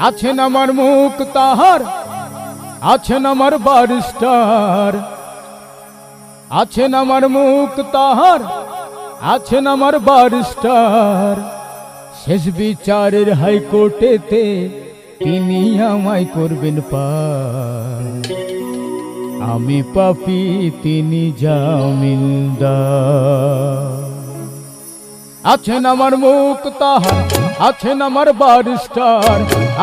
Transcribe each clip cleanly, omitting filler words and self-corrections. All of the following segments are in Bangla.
আছেন আমার মুখ তাহার, আছেন আমার বারিস্টার, আছেন আমার মুখ তাহার, আছেন আমার বারিস্টার। শেষ বিচারের হাইকোর্টেতে তিনি আমায় করবেন পার। আমি পাপী, তিনি জামিনদার। আছেন আমার মুখ তাহার, আছেন আমার বারিস্টার,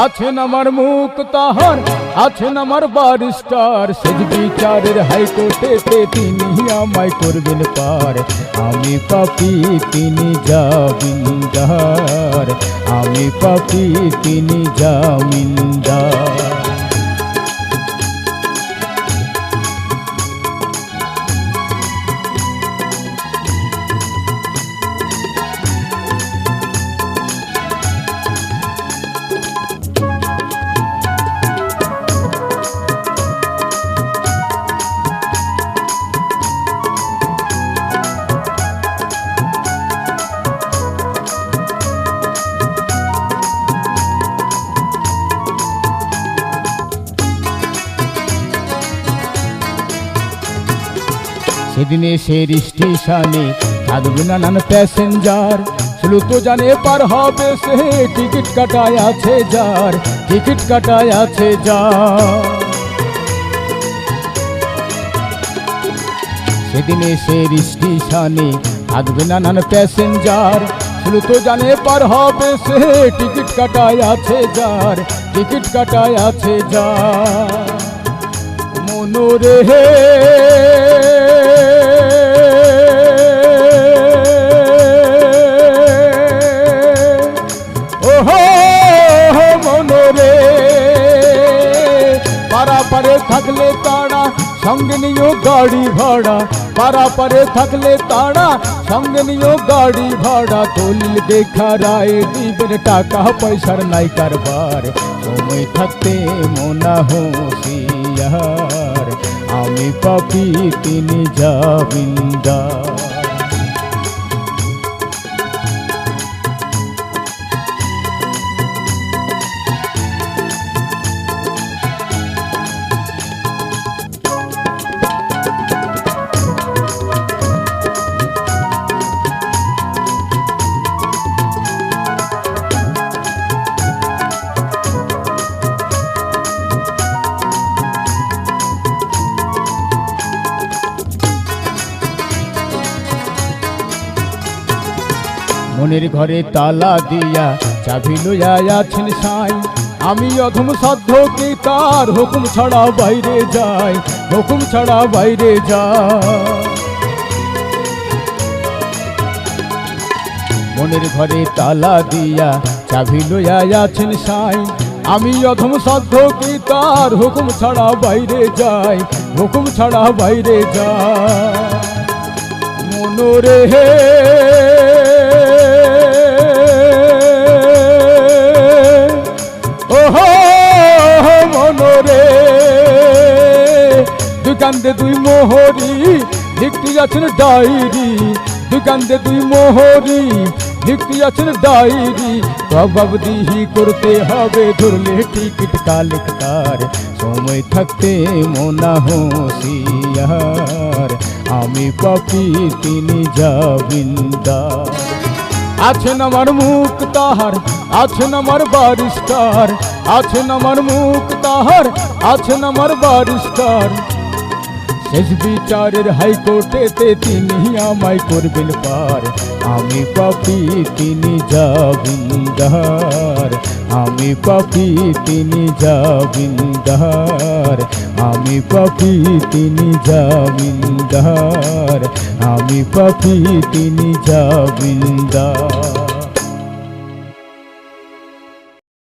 আছেন আমার মুখ তাহার, আছেন আমার বারিস্টার। শেষ বিচারের হাইকোর্টেতে তিনি আমায় করবেন পার। আমি পাপী, তিনি জামিনদার, আমি পাপী, তিনি জামিনদার। সেদিনে সে স্টেশনে থাকবে নানান প্যাসেঞ্জার। শুধু তো জানে পার হবে সে, টিকিট কাটায় আছে যার, টিকিট কাটায় আছে যার। সেদিনে সে স্টেশনে থাকবে নানান প্যাসেঞ্জার। শুধু তো জানে পার হবে সে, টিকিট কাটায় আছে যার, টিকিট কাটায় আছে যার। মনোরে হে মনোরে, পারাপারে থাকলে তারা সঙ্গে নিও গাড়ি ভাড়া, পারাপারে থাকলে তারা সঙ্গে নিও গাড়ি ভাড়া। দলিল দেখা রায় দিবেন, টাকা পয়সার নাই কারবার। সময় থাকতে মনা হুঁশিয়ার, আমি পাপী, তিনি জামিনদার। মনের ঘরে তালা দিয়া চাবি লইয়া আছেন সাই। আমি অধম সাধ্য কি তার হুকুম ছাড়া বাইরে যাই, হুকুম ছাড়া বাইরে যাই। মনের ঘরে তালা দিয়া চাবি লইয়া আছেন সাই। আমি অধম সাধ্য কি তার হুকুম ছাড়া বাইরে যাই, হুকুম ছাড়া বাইরে যাই। মনোরে হে মনোরে, দুকান্দে দুই মোহরি লিখতে যাচ্ছেন ডায়েরি, দুকান্দে দুই মোহরি লিখতে যাচ্ছেন ডায়েরি। জবাবদিহি করতে হবে, ধরলে টিকিট কালেক্টার। সময় থাকতে মনা হুঁশিয়ার, আমি পাপী, তিনি জামিনদার। আছেন আমার মুখ তাহার, আছেন আমার বারিস্টার, আছেন আমার মুখ তাহার, আছেন আমার বারিস্টার। শেষ বিচারের হাইকোর্টেতে তিনি আমায় করবেন পার। আমি পাপী, তিনি জামিনদার, আমি পাপী, তিনি জামিনদার, আমি পাপী, তিনি জামিনদার, আমি পাপী, তিনি জামিনদার।